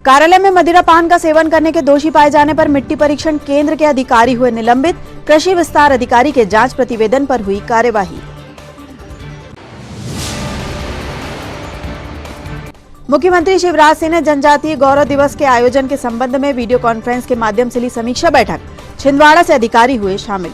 कार्यालय में मदिरा पान का सेवन करने के दोषी पाए जाने पर मिट्टी परीक्षण केंद्र के अधिकारी हुए निलंबित। कृषि विस्तार अधिकारी के जांच प्रतिवेदन पर हुई कार्यवाही। मुख्यमंत्री शिवराज सिंह ने जनजातीय गौरव दिवस के आयोजन के संबंध में वीडियो कॉन्फ्रेंस के माध्यम से ली समीक्षा बैठक। छिंदवाड़ा से अधिकारी हुए शामिल।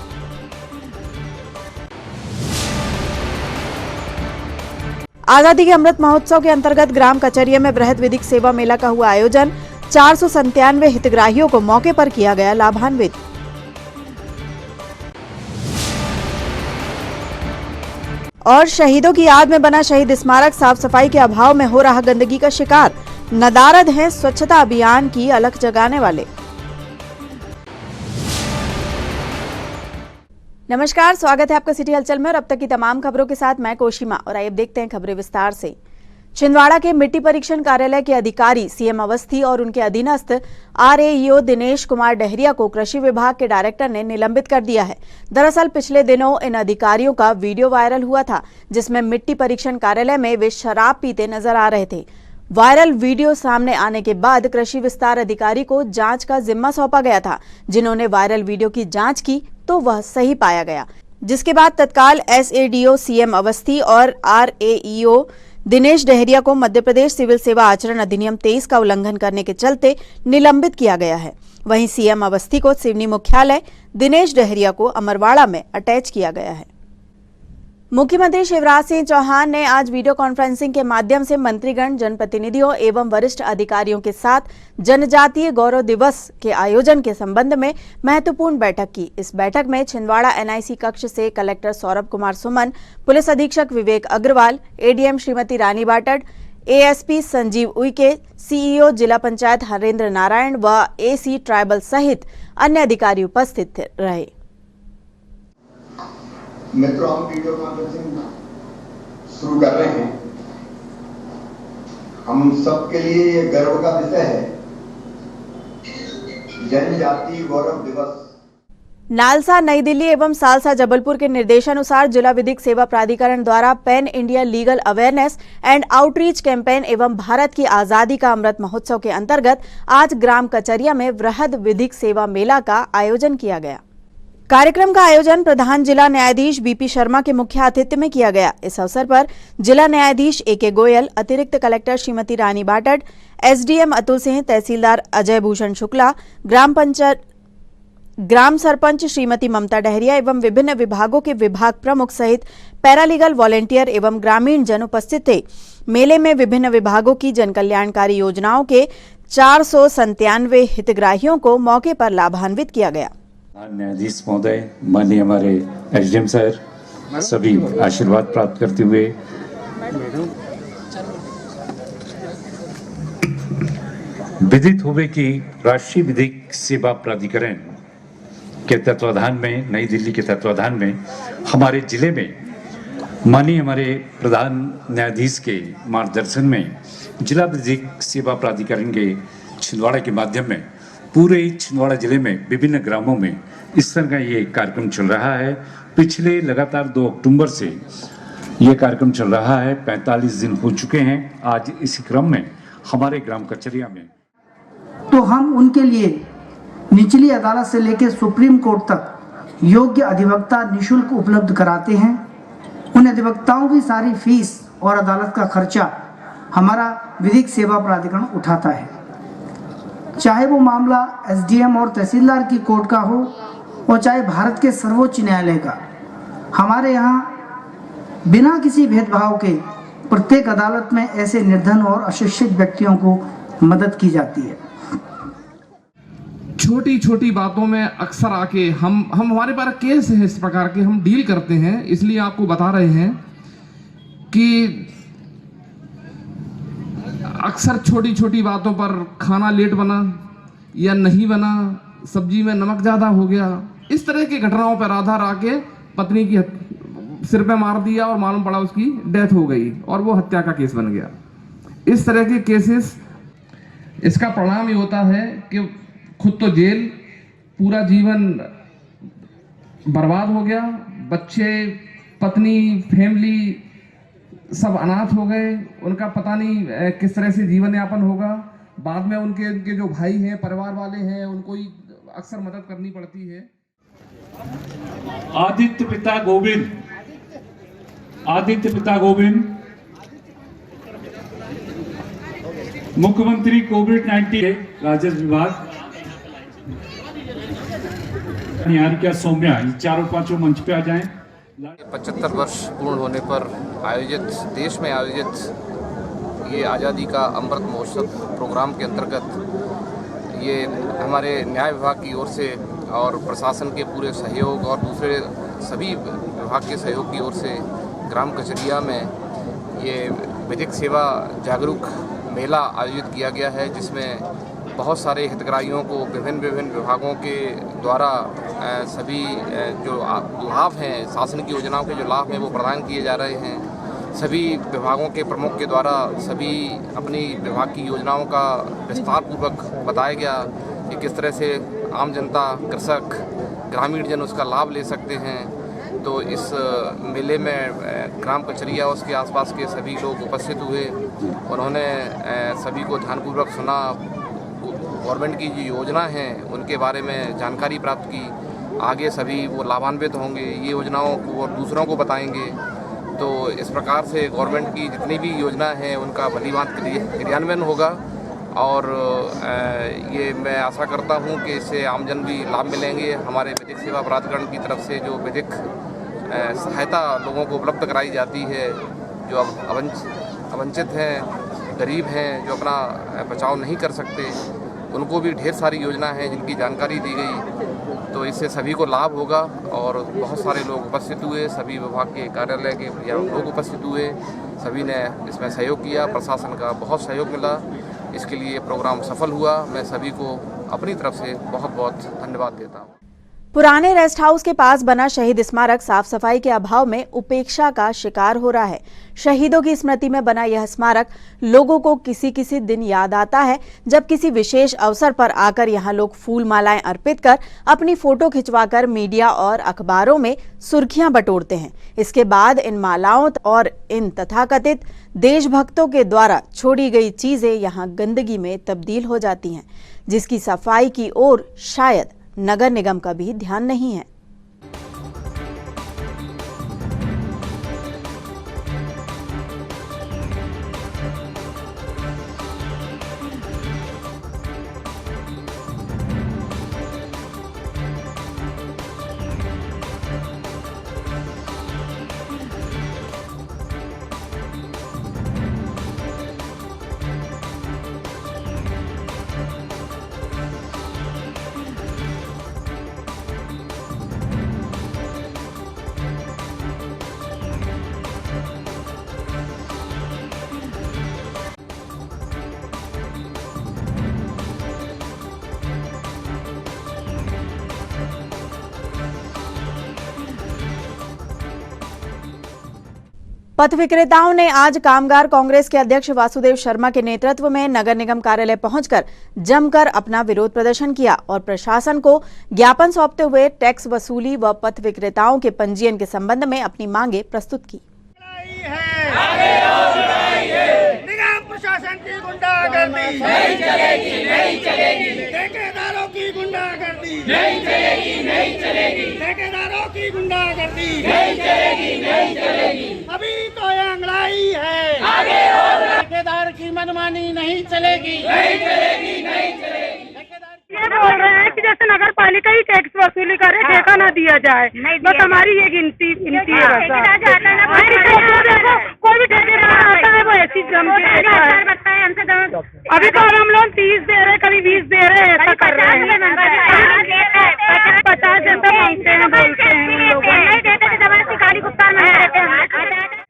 आजादी के अमृत महोत्सव के अंतर्गत ग्राम कचरिया में वृहद विधिक सेवा मेला का हुआ आयोजन। 497 हितग्राहियों को मौके पर किया गया लाभान्वित। और शहीदों की याद में बना शहीद स्मारक साफ सफाई के अभाव में हो रहा गंदगी का शिकार। नदारद हैं स्वच्छता अभियान की अलख जगाने वाले। नमस्कार, स्वागत है आपका सिटी हलचल में और अब तक की तमाम खबरों के साथ मैं कोशिमा। और आइए देखते हैं खबरें विस्तार से। छिंदवाड़ा के मिट्टी परीक्षण कार्यालय के अधिकारी सीएम अवस्थी और उनके अधीनस्थ आरएईओ दिनेश कुमार डहरिया को कृषि विभाग के डायरेक्टर ने निलंबित कर दिया है। दरअसल पिछले दिनों इन अधिकारियों का वीडियो वायरल हुआ था, जिसमें मिट्टी परीक्षण कार्यालय में वे शराब पीते नजर आ रहे थे। वायरल वीडियो सामने आने के बाद कृषि विस्तार अधिकारी को जांच का जिम्मा सौंपा गया था। जिन्होंने वायरल वीडियो की जांच की तो वह सही पाया गया, जिसके बाद तत्काल एसएडीओ सीएम अवस्थी और आरएईओ दिनेश डहरिया को मध्य प्रदेश सिविल सेवा आचरण अधिनियम 23 का उल्लंघन करने के चलते निलंबित किया गया है। वहीं सीएम अवस्थी को सिवनी मुख्यालय, दिनेश डहरिया को अमरवाड़ा में अटैच किया गया है। मुख्यमंत्री शिवराज सिंह चौहान ने आज वीडियो कॉन्फ्रेंसिंग के माध्यम से मंत्रीगण, जनप्रतिनिधियों एवं वरिष्ठ अधिकारियों के साथ जनजातीय गौरव दिवस के आयोजन के संबंध में महत्वपूर्ण बैठक की। इस बैठक में छिंदवाड़ा एनआईसी कक्ष से कलेक्टर सौरभ कुमार सुमन, पुलिस अधीक्षक विवेक अग्रवाल, एडीएम श्रीमती रानी बाटड़, एएसपी संजीव उइके, सीईओ जिला पंचायत हरेंद्र नारायण व एसी ट्राइबल सहित अन्य अधिकारी उपस्थित रहे। मित्रों, हम वीडियो कॉन्फ्रेंसिंग शुरू कर रहे हैं। हम सबके लिए ये गर्व का विषय है, जनजातीय गौरव दिवस। नालसा नई दिल्ली एवं सालसा जबलपुर के निर्देशानुसार जिला विधिक सेवा प्राधिकरण द्वारा pan India legal awareness and outreach campaign एवं भारत की आजादी का अमृत महोत्सव के अंतर्गत आज ग्राम कचरिया में वृहद विधिक सेवा मेला का आयोजन किया गया। कार्यक्रम का आयोजन प्रधान जिला न्यायाधीश बीपी शर्मा के मुख्य आतिथ्य में किया गया। इस अवसर पर जिला न्यायाधीश एके गोयल, अतिरिक्त कलेक्टर श्रीमती रानी बाटड़, एसडीएम अतुल सिंह, तहसीलदार अजय भूषण शुक्ला, ग्राम सरपंच श्रीमती ममता डहरिया एवं विभिन्न विभागों के विभाग प्रमुख सहित पैरालीगल वॉलेंटियर एवं ग्रामीण जन उपस्थित थे। मेले में विभिन्न विभागों की जनकल्याणकारी योजनाओं के 497 हितग्राहियों को मौके पर लाभान्वित किया गया। न्यायाधीश महोदय, माननीय हमारे एसडीएम सर, सभी आशीर्वाद प्राप्त करते हुए विदित हुए कि राष्ट्रीय विधिक सेवा प्राधिकरण के तत्वाधान में, नई दिल्ली के तत्वाधान में हमारे जिले में माननीय हमारे प्रधान न्यायाधीश के मार्गदर्शन में जिला विधिक सेवा प्राधिकरण के छिंदवाड़ा के माध्यम में पूरे छिंदवाड़ा जिले में विभिन्न ग्रामों में इस तरह का ये कार्यक्रम चल रहा है। पिछले लगातार 2 अक्टूबर से ये कार्यक्रम चल रहा है। 45 दिन हो चुके हैं। आज इसी क्रम में हमारे ग्राम कचरिया में तो हम उनके लिए निचली अदालत से लेकर सुप्रीम कोर्ट तक योग्य अधिवक्ता निःशुल्क उपलब्ध कराते हैं। उन अधिवक्ताओं की सारी फीस और अदालत का खर्चा हमारा विधिक सेवा प्राधिकरण उठाता है। चाहे वो मामला एसडीएम और तहसीलदार की कोर्ट का हो और चाहे भारत के सर्वोच्च न्यायालय का, हमारे यहाँ बिना किसी भेदभाव के प्रत्येक अदालत में ऐसे निर्धन और अशिक्षित व्यक्तियों को मदद की जाती है। छोटी छोटी बातों में अक्सर आके हम हमारे पास केस है इस प्रकार के हम डील करते हैं, इसलिए आपको बता रहे हैं कि अक्सर छोटी छोटी बातों पर खाना लेट बना या नहीं बना, सब्जी में नमक ज्यादा हो गया, इस तरह की घटनाओं पर आधार आके पत्नी की सिर पे मार दिया और मालूम पड़ा उसकी डेथ हो गई और वो हत्या का केस बन गया। इस तरह के केसेस, इसका परिणाम ये होता है कि खुद तो जेल, पूरा जीवन बर्बाद हो गया, बच्चे, पत्नी, फैमिली सब अनाथ हो गए, उनका पता नहीं किस तरह से जीवन यापन होगा। बाद में उनके जो भाई हैं, परिवार वाले हैं, उनको ही अक्सर मदद करनी पड़ती है। आदित्य पिता गोविंद मुख्यमंत्री कोविड-19 राजस्व विभाग निहारिका सौम्या, ये चारों पांचों मंच पे आ जाएं। 75 वर्ष पूर्ण होने पर देश में आयोजित ये आज़ादी का अमृत महोत्सव प्रोग्राम के अंतर्गत ये हमारे न्याय विभाग की ओर से और प्रशासन के पूरे सहयोग और दूसरे सभी विभाग के सहयोग की ओर से ग्राम कचरिया में ये विधिक सेवा जागरूक मेला आयोजित किया गया है, जिसमें बहुत सारे हितग्राहियों को विभिन्न विभागों के द्वारा सभी जो लाभ हैं, शासन की योजनाओं के जो लाभ हैं वो प्रदान किए जा रहे हैं। सभी विभागों के प्रमुख के द्वारा सभी अपनी विभाग की योजनाओं का विस्तार पूर्वक बताया गया कि किस तरह से आम जनता, कृषक, ग्रामीण जन उसका लाभ ले सकते हैं। तो इस मेले में ग्राम कचरिया और उसके आसपास के सभी लोग उपस्थित हुए। उन्होंने सभी को ध्यानपूर्वक सुना, गवर्नमेंट की जो योजना है उनके बारे में जानकारी प्राप्त की। आगे सभी वो लाभान्वित होंगे, ये योजनाओं को और दूसरों को बताएंगे। तो इस प्रकार से गवर्नमेंट की जितनी भी योजना है उनका भलीभांति क्रियान्वयन होगा और ये मैं आशा करता हूँ कि इससे आमजन भी लाभ मिलेंगे। हमारे विधिक सेवा प्राधिकरण की तरफ से जो विधिक सहायता लोगों को उपलब्ध कराई जाती है, जो अब अवंचित हैं, गरीब हैं, जो अपना बचाव नहीं कर सकते, उनको भी ढेर सारी योजना है जिनकी जानकारी दी गई। तो इससे सभी को लाभ होगा और बहुत सारे लोग उपस्थित हुए, सभी विभाग के कार्यालय के लोग उपस्थित हुए, सभी ने इसमें सहयोग किया। प्रशासन का बहुत सहयोग मिला, इसके लिए प्रोग्राम सफल हुआ। मैं सभी को अपनी तरफ से बहुत बहुत धन्यवाद देता हूँ। पुराने रेस्ट हाउस के पास बना शहीद स्मारक साफ सफाई के अभाव में उपेक्षा का शिकार हो रहा है। शहीदों की स्मृति में बना यह स्मारक लोगों को किसी दिन याद आता है, जब किसी विशेष अवसर पर आकर यहां लोग फूल मालाएं अर्पित कर अपनी फोटो खिंचवाकर मीडिया और अखबारों में सुर्खियां बटोरते हैं। इसके बाद इन मालाओं और इन तथाकथित देशभक्तों के द्वारा छोड़ी गई चीजें यहां गंदगी में तब्दील हो जाती हैं, जिसकी सफाई की ओर शायद नगर निगम का भी ध्यान नहीं है। पथ विक्रेताओं ने आज कामगार कांग्रेस के अध्यक्ष वासुदेव शर्मा के नेतृत्व में नगर निगम कार्यालय पहुंचकर जमकर अपना विरोध प्रदर्शन किया और प्रशासन को ज्ञापन सौंपते हुए टैक्स वसूली व पथ विक्रेताओं के पंजीयन के संबंध में अपनी मांगे प्रस्तुत की। निगम प्रशासन की गुंडागर्दी नहीं चलेगी, नहीं चलेगी। ठेकेदारों की गुंडागर्दी नहीं चलेगी, नहीं चलेगी। ठेकेदारों की गुंडागर्दी नहीं चलेगी, नहीं चलेगी। अभी तो ये अंगड़ाई है, आगे और ठेकेदार की मनमानी नहीं चलेगी, नहीं चलेगी, नहीं चलेगी। ये बोल रहे हैं कि जैसे नगर पालिका ही टैक्स वसूली करे, ठेका ना दिया जाए। बस हमारी ये गिनती है। कोई भी ठेकेदार आता है वो ऐसी जम के देता है। अभी तो हम लोग 30 दे रहे, कभी 20 दे रहे, ऐसा कर रहे हैं। 50 जनता मांगते हैं, बोलते हैं।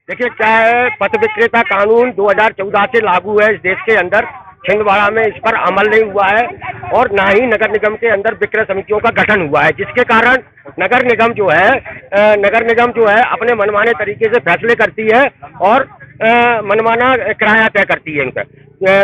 देखिए क्या है, पथ विक्रेता कानून 2014 से लागू है इस देश के अंदर। छिंदवाड़ा में इस पर अमल नहीं हुआ है और ना ही नगर निगम के अंदर विक्रय समितियों का गठन हुआ है, जिसके कारण नगर निगम जो है अपने मनमाने तरीके से फैसले करती है और मनमाना किराया तय करती है इनका।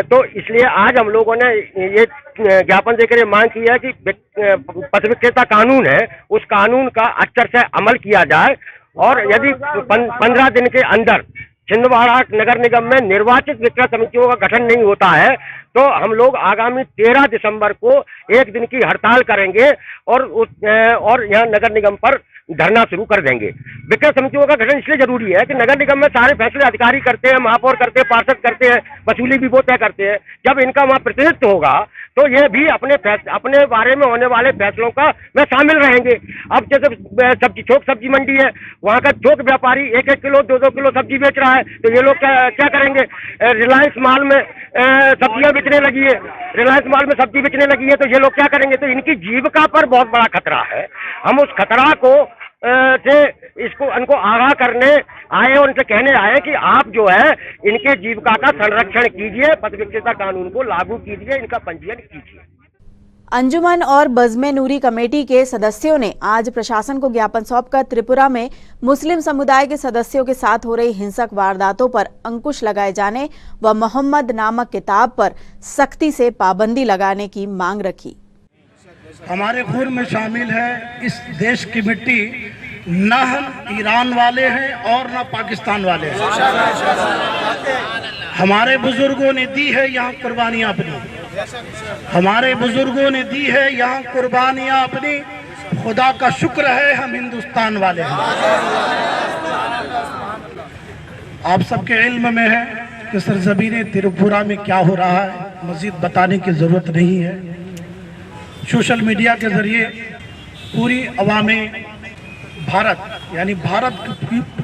तो इसलिए आज हम लोगों ने ये ज्ञापन देकर ये मांग की है कि पथ विक्रेता कानून है, उस कानून का अक्षर से अमल किया जाए और यदि 15 दिन के अंदर छिंदवाड़ा नगर निगम में निर्वाचित विक्रय समितियों का गठन नहीं होता है तो हम लोग आगामी 13 दिसंबर को एक दिन की हड़ताल करेंगे और यह नगर निगम पर धरना शुरू कर देंगे। विक्रय समितियों का गठन इसलिए जरूरी है कि नगर निगम में सारे फैसले अधिकारी करते हैं, महापौर करते हैं, पार्षद करते हैं, वसूली भी वो तय करते हैं। जब इनका वहां प्रतिनिधित्व होगा तो ये भी अपने बारे में होने वाले फैसलों का में शामिल रहेंगे। अब जैसे थोक सब्जी मंडी है, वहां का थोक व्यापारी 1-1 किलो 2-2 किलो सब्जी बेच रहा है, तो ये लोग क्या करेंगे? रिलायंस माल में सब्जियां बिकने लगी है, रिलायंस माल में सब्जी बिकने लगी है, तो ये लोग क्या करेंगे? तो इनकी जीविका पर बहुत बड़ा खतरा है। हम उस खतरा को से इनको आगाह करने आए और इनसे कहने आए कि आप जो है इनके जीविका का संरक्षण कीजिए, पथ विक्रेता कानून को लागू कीजिए, इनका पंजीयन कीजिए। अंजुमन और बज़्म नूरी कमेटी के सदस्यों ने आज प्रशासन को ज्ञापन सौंपकर त्रिपुरा में मुस्लिम समुदाय के सदस्यों के साथ हो रही हिंसक वारदातों पर अंकुश लगाए जाने व मोहम्मद नामक किताब पर सख्ती से पाबंदी लगाने की मांग रखी। हमारे खून में शामिल है इस देश की मिट्टी, न हम ईरान वाले हैं और न पाकिस्तान वाले हैं। हमारे बुजुर्गों ने दी है यहाँ कुर्बानियाँ अपनी, हमारे बुजुर्गों ने दी है यहाँ कुर्बानियाँ अपनी। खुदा का शुक्र है हम हिंदुस्तान वाले हैं। आप सबके इल्म में है कि सरजमीन त्रिपुरा में क्या हो रहा है, मजीद बताने की जरूरत नहीं है। सोशल मीडिया के जरिए पूरी अवामे भारत यानी भारत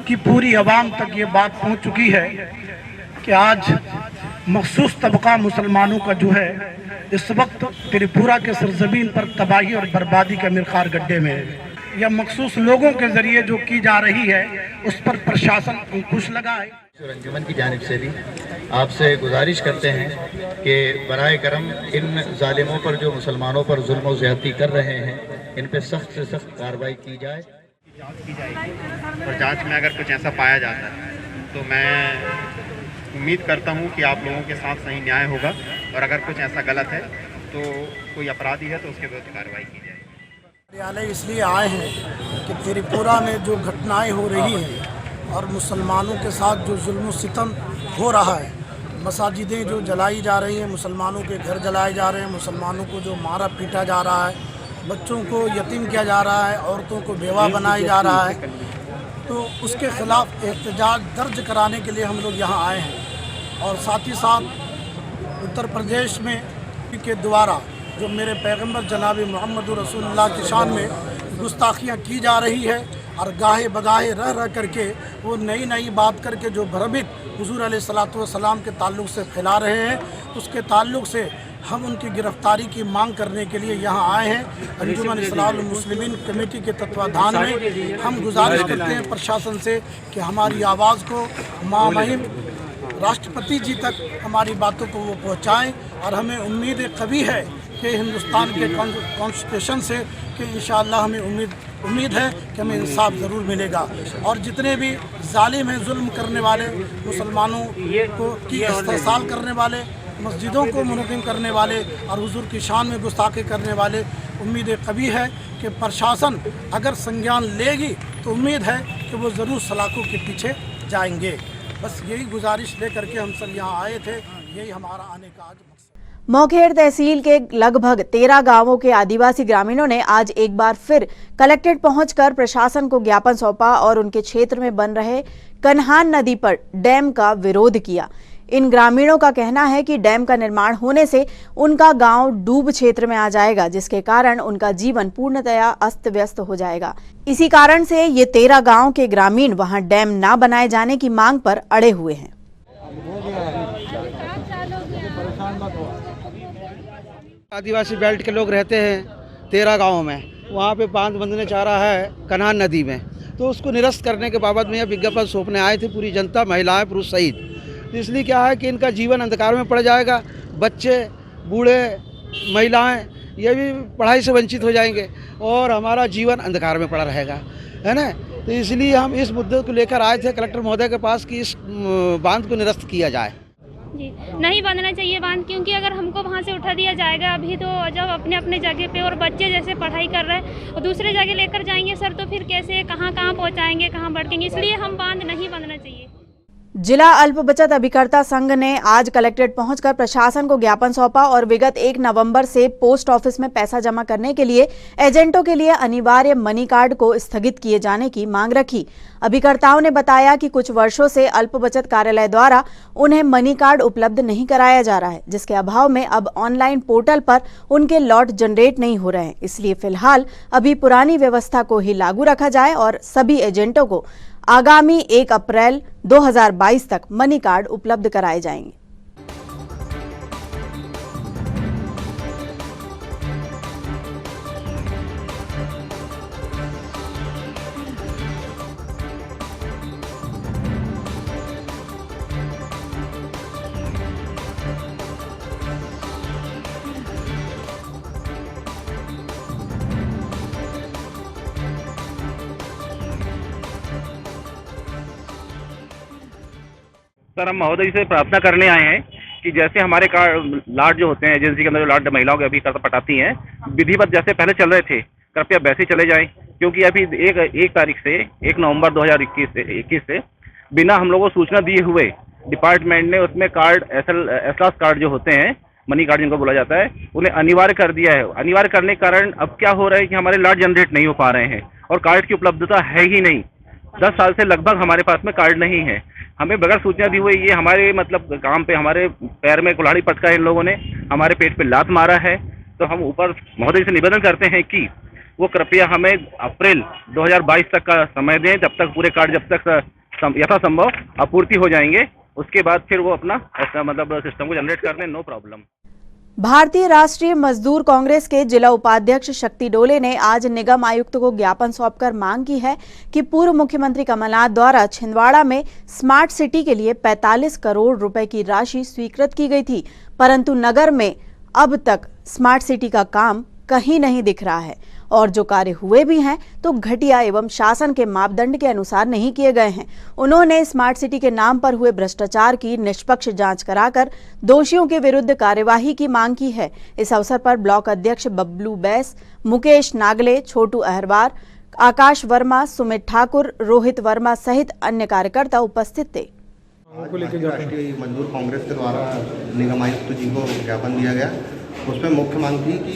की पूरी अवाम तक ये बात पहुंच चुकी है कि आज मखसूस तबका मुसलमानों का जो है इस वक्त त्रिपुरा के सरजमीन पर तबाही और बर्बादी के मिरखार गड्ढे में है। यह मखसूस लोगों के जरिए जो की जा रही है उस पर प्रशासन अंकुश लगाए। अंजुमन की जानिब से भी आपसे गुजारिश करते हैं कि बराए करम इन जालिमों पर जो मुसलमानों पर जुल्म और ज़्यादती कर रहे हैं, इन पे सख्त से सख्त कार्रवाई की जाए, जांच की जाएगी और जांच में अगर कुछ ऐसा पाया जाता है तो मैं उम्मीद करता हूं कि आप लोगों के साथ सही न्याय होगा और अगर कुछ ऐसा गलत है तो कोई अपराधी है तो उसके विरुद्ध कार्रवाई की जाएगी। कार्यालय इसलिए आए हैं कि त्रिपुरा में जो घटनाएं हो रही हैं और मुसलमानों के साथ जो जुल्म सितम हो रहा है, मसाजिदें जो जलाई जा रही हैं, मुसलमानों के घर जलाए जा रहे हैं, मुसलमानों को जो मारा पीटा जा रहा है, बच्चों को यतीम किया जा रहा है, औरतों को बेवा बनाया जा रहा है, तो उसके ख़िलाफ़ एहतजाज दर्ज कराने के लिए हम लोग यहाँ आए हैं। और साथ ही साथ उत्तर प्रदेश में के द्वारा जो मेरे पैगम्बर जनाब मोहम्मद रसूलुल्लाह की शान में गुस्ताखियाँ की जा रही है और गाहे बगाहे रह करके वो नई नई बात करके जो भ्रमित हुजूर अलैहिस्सलातु वस्सलाम के ताल्लुक़ से फैला रहे हैं, उसके ताल्लुक़ से हम उनकी गिरफ्तारी की मांग करने के लिए यहाँ आए हैं। अंजुमन इस्लाहुल मुस्लिमीन कमेटी के तत्वाधान में हम गुजारिश करते हैं प्रशासन से कि हमारी आवाज़ को मामहिम राष्ट्रपति जी तक हमारी बातों को वो पहुँचाएँ और हमें उम्मीद कभी है कि हिंदुस्तान के कॉन्स्टिट्यूशन से कि इंशाअल्लाह हमें उम्मीद है कि हमें इंसाफ ज़रूर मिलेगा। और जितने भी जालिम हैं, जुल्म करने वाले, मुसलमानों को की इस्तेसाल करने वाले, मस्जिदों को मुनक़िम करने वाले और हुजूर की शान में गुस्ताखी करने वाले, उम्मीद कभी है कि प्रशासन अगर संज्ञान लेगी तो उम्मीद है कि वो ज़रूर सलाखों के पीछे जाएंगे। बस यही गुजारिश लेकर के हम सब यहाँ आए थे, यही हमारा आने का आज मकसद। मोखेड़ तहसील के लगभग 13 गांवों के आदिवासी ग्रामीणों ने आज एक बार फिर कलेक्ट्रेट पहुंचकर प्रशासन को ज्ञापन सौंपा और उनके क्षेत्र में बन रहे कन्हान नदी पर डैम का विरोध किया। इन ग्रामीणों का कहना है कि डैम का निर्माण होने से उनका गांव डूब क्षेत्र में आ जाएगा, जिसके कारण उनका जीवन पूर्णतया अस्त व्यस्त हो जाएगा। इसी कारण से ये 13 गांव के ग्रामीण वहां डैम न बनाए जाने की मांग पर अड़े हुए हैं। आदिवासी बेल्ट के लोग रहते हैं 13 गाँव में, वहाँ पे बांध बंधने चाह रहा है कन्हान नदी में, तो उसको निरस्त करने के बाबत में यह विज्ञापन सौंपने आए थे पूरी जनता, महिलाएं, पुरुष सहित। तो इसलिए क्या है कि इनका जीवन अंधकार में पड़ जाएगा, बच्चे, बूढ़े, महिलाएं ये भी पढ़ाई से वंचित हो जाएंगे और हमारा जीवन अंधकार में पड़ा रहेगा, है ना। तो इसलिए हम इस मुद्दे को लेकर आए थे कलेक्टर महोदय के पास कि इस बांध को निरस्त किया जाए। जी नहीं बांधना चाहिए बांध, क्योंकि अगर हमको वहाँ से उठा दिया जाएगा अभी तो जब अपने अपने जगह पे और बच्चे जैसे पढ़ाई कर रहे हैं और दूसरे जगह लेकर जाएंगे सर, तो फिर कैसे कहाँ पहुँचाएंगे, कहाँ भटकेंगे, इसलिए हम बांध नहीं बांधना चाहिए। जिला अल्प बचत अभिकर्ता संघ ने आज कलेक्ट्रेट पहुंचकर प्रशासन को ज्ञापन सौंपा और विगत 1 नवंबर से पोस्ट ऑफिस में पैसा जमा करने के लिए एजेंटों के लिए अनिवार्य मनी कार्ड को स्थगित किए जाने की मांग रखी। अभिकर्ताओं ने बताया कि कुछ वर्षों से अल्प बचत कार्यालय द्वारा उन्हें मनी कार्ड उपलब्ध नहीं कराया जा रहा है, जिसके अभाव में अब ऑनलाइन पोर्टल पर उनके लॉट जनरेट नहीं हो रहे हैं। इसलिए फिलहाल अभी पुरानी व्यवस्था को ही लागू रखा जाए और सभी एजेंटों को आगामी 1 अप्रैल 2022 तक मनी कार्ड उपलब्ध कराए जाएंगे। सर, हम महोदय से प्रार्थना करने आए हैं कि जैसे हमारे लाट जो होते हैं एजेंसी के अंदर जो लाट महिलाओं के अभिकर्ता पटाती हैं, विधिवत जैसे पहले चल रहे थे, कृपया वैसे चले जाएं। क्योंकि अभी 1 तारीख से 1 नवंबर 2021 से बिना हम लोगों को सूचना दिए हुए डिपार्टमेंट ने उसमें कार्ड एसलास कार्ड जो होते हैं, मनी कार्ड जिनको बोला जाता है, उन्हें अनिवार्य कर दिया है। अनिवार्य करने के कारण अब क्या हो रहा है कि हमारे लाट जनरेट नहीं हो पा रहे हैं और कार्ड की उपलब्धता है ही नहीं। 10 साल से लगभग हमारे पास में कार्ड नहीं है। हमें बगैर सूचना दी हुई ये हमारे काम पे हमारे पैर में कुल्हाड़ी पटका है, इन लोगों ने हमारे पेट पे लात मारा है। तो हम ऊपर महोदय से निवेदन करते हैं कि वो कृपया हमें अप्रैल 2022 तक का समय दें, जब तक पूरे कार्ड जब तक यथासंभव आपूर्ति हो जाएंगे, उसके बाद फिर वो अपना सिस्टम को जनरेट कर दें, नो प्रॉब्लम। भारतीय राष्ट्रीय मजदूर कांग्रेस के जिला उपाध्यक्ष शक्ति डोले ने आज निगम आयुक्त को ज्ञापन सौंपकर मांग की है कि पूर्व मुख्यमंत्री कमलनाथ द्वारा छिंदवाड़ा में स्मार्ट सिटी के लिए 45 करोड़ रुपए की राशि स्वीकृत की गई थी, परंतु नगर में अब तक स्मार्ट सिटी का काम कहीं नहीं दिख रहा है और जो कार्य हुए भी हैं तो घटिया एवं शासन के मापदंड के अनुसार नहीं किए गए हैं। उन्होंने स्मार्ट सिटी के नाम पर हुए भ्रष्टाचार की निष्पक्ष जांच कराकर दोषियों के विरुद्ध कार्यवाही की मांग की है। इस अवसर पर ब्लॉक अध्यक्ष बबलू बैस, मुकेश नागले, छोटू अहरवार, आकाश वर्मा, सुमित ठाकुर, रोहित वर्मा सहित अन्य कार्यकर्ता उपस्थित थे। राष्ट्रीय मजदूर कांग्रेस के द्वारा निगम आयुक्त जी को ज्ञापन दिया गया। उसमें मुख्य मांग थी कि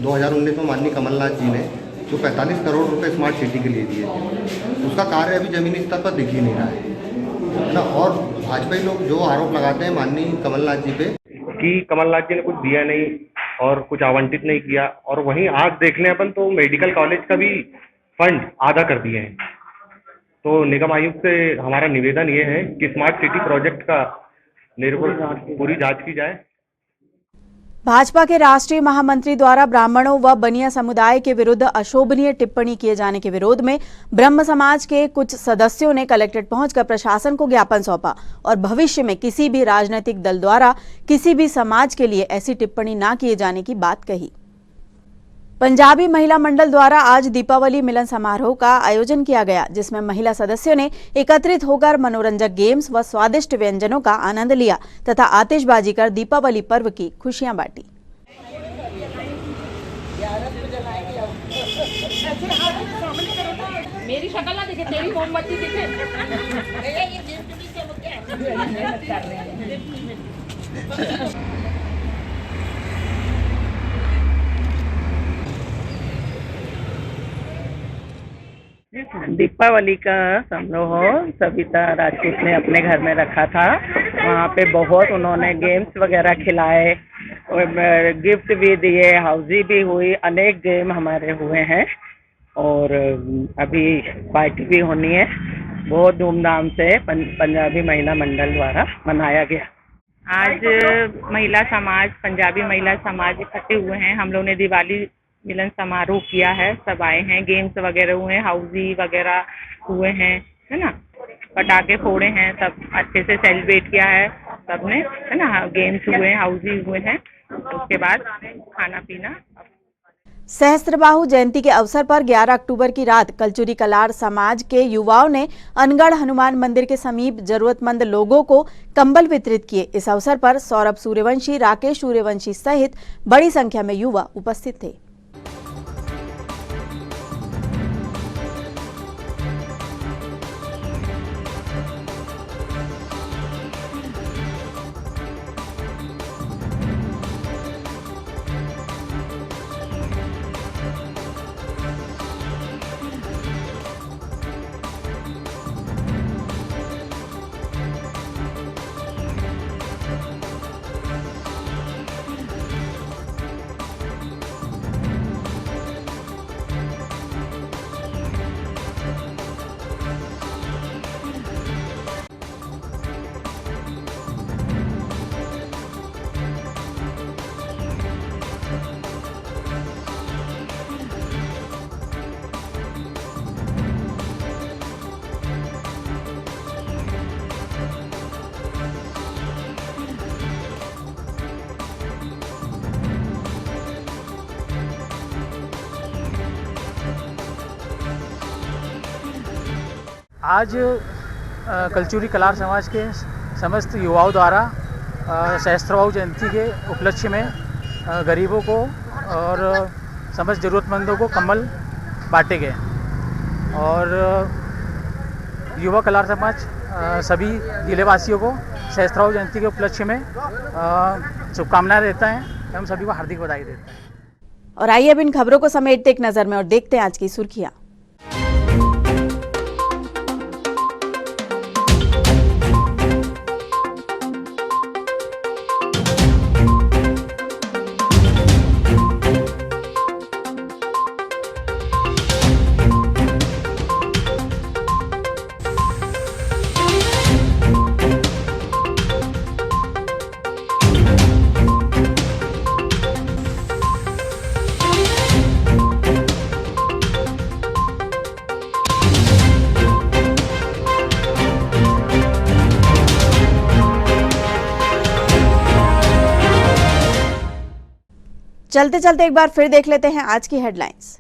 2019 में माननीय कमलनाथ जी ने जो 45 करोड़ रुपए स्मार्ट सिटी के लिए दिए थे, उसका कार्य अभी जमीनी स्तर पर दिख ही नहीं रहा है ना। और भाजपा लोग जो आरोप लगाते हैं माननीय कमलनाथ जी पे कि कमलनाथ जी ने कुछ दिया नहीं और कुछ आवंटित नहीं किया, और वहीं आज देख लें अपन तो मेडिकल कॉलेज का भी फंड आधा कर दिए हैं। तो निगम आयुक्त से हमारा निवेदन ये है कि स्मार्ट सिटी प्रोजेक्ट का पूरी जांच की जाए। भाजपा के राष्ट्रीय महामंत्री द्वारा ब्राह्मणों व बनिया समुदाय के विरुद्ध अशोभनीय टिप्पणी किए जाने के विरोध में ब्रह्म समाज के कुछ सदस्यों ने कलेक्ट्रेट पहुंचकर प्रशासन को ज्ञापन सौंपा और भविष्य में किसी भी राजनीतिक दल द्वारा किसी भी समाज के लिए ऐसी टिप्पणी न किए जाने की बात कही। पंजाबी महिला मंडल द्वारा आज दीपावली मिलन समारोह का आयोजन किया गया, जिसमें महिला सदस्यों ने एकत्रित होकर मनोरंजक गेम्स व स्वादिष्ट व्यंजनों का आनंद लिया तथा आतिशबाजी कर दीपावली पर्व की खुशियां बांटी। मेरी शक्ल ना दिखे, तेरी मोमबत्ती दिखे। दीपावली का समारोह सविता राजपूत ने अपने घर में रखा था। वहाँ पे बहुत उन्होंने गेम्स वगैरह खिलाए, गिफ्ट भी दिए, हाउजी भी हुई, अनेक गेम हमारे हुए हैं और अभी पार्टी भी होनी है। बहुत धूमधाम से पंजाबी महिला मंडल द्वारा मनाया गया। आज महिला समाज, पंजाबी महिला समाज इकट्ठे हुए हैं। हम लोग ने दिवाली मिलन समारोह किया है, सब आए हैं, गेम्स वगैरह हुए हैं, हाउजी वगैरह हुए हैं, है ना, पटाखे फोड़े हैं, सब अच्छे से सेलिब्रेट किया है सबने, है ना, गेम्स हुए हैं, हाउजी हुए हैं, उसके बाद खाना पीना। सहस्त्रबाहु जयंती के अवसर पर 11 अक्टूबर की रात कलचुरी कलार समाज के युवाओं ने अनगढ़ हनुमान मंदिर के समीप जरूरतमंद लोगों को कंबल वितरित किए। इस अवसर पर सौरभ सूर्यवंशी, राकेश सूर्यवंशी सहित बड़ी संख्या में युवा उपस्थित थे। आज कलचुरी कलार समाज के समस्त युवाओं द्वारा सहस्त्रबाहु जयंती के उपलक्ष्य में गरीबों को और समस्त ज़रूरतमंदों को कंबल बांटे गए और युवा कलार समाज सभी जिलेवासियों को सहस्त्रबाहु जयंती के उपलक्ष्य में शुभकामनाएं देता है। हम सभी को हार्दिक बधाई देते हैं। और आइए अब इन खबरों को समेटते एक नजर में और देखते हैं आज की सुर्खियां। चलते चलते एक बार फिर देख लेते हैं आज की हेडलाइंस।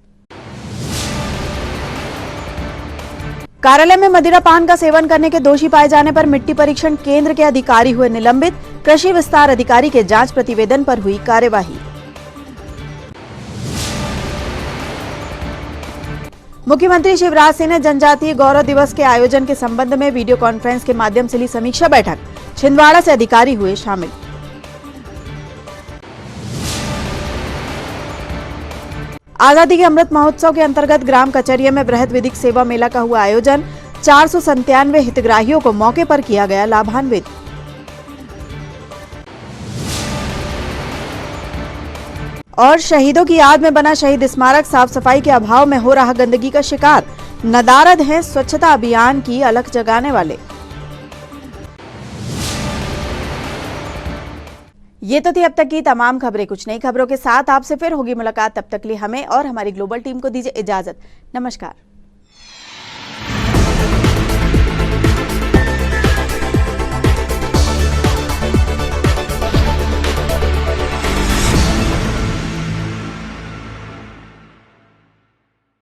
कार्यालय में मदिरा पान का सेवन करने के दोषी पाए जाने पर मिट्टी परीक्षण केंद्र के अधिकारी हुए निलंबित। कृषि विस्तार अधिकारी के जांच प्रतिवेदन पर हुई कार्यवाही। मुख्यमंत्री शिवराज सिंह ने जनजातीय गौरव दिवस के आयोजन के संबंध में वीडियो कॉन्फ्रेंस के माध्यम से ली समीक्षा बैठक। छिंदवाड़ा से अधिकारी हुए शामिल। आजादी के अमृत महोत्सव के अंतर्गत ग्राम कचरिया में बृहद विधिक सेवा मेला का हुआ आयोजन। 497 हितग्राहियों को मौके पर किया गया लाभान्वित। और शहीदों की याद में बना शहीद स्मारक साफ सफाई के अभाव में हो रहा गंदगी का शिकार। नदारद हैं स्वच्छता अभियान की अलख जगाने वाले। ये तो थी अब तक की तमाम खबरें। कुछ नई खबरों के साथ आपसे फिर होगी मुलाकात। तब तक लिए हमें और हमारी ग्लोबल टीम को दीजिए इजाजत। नमस्कार।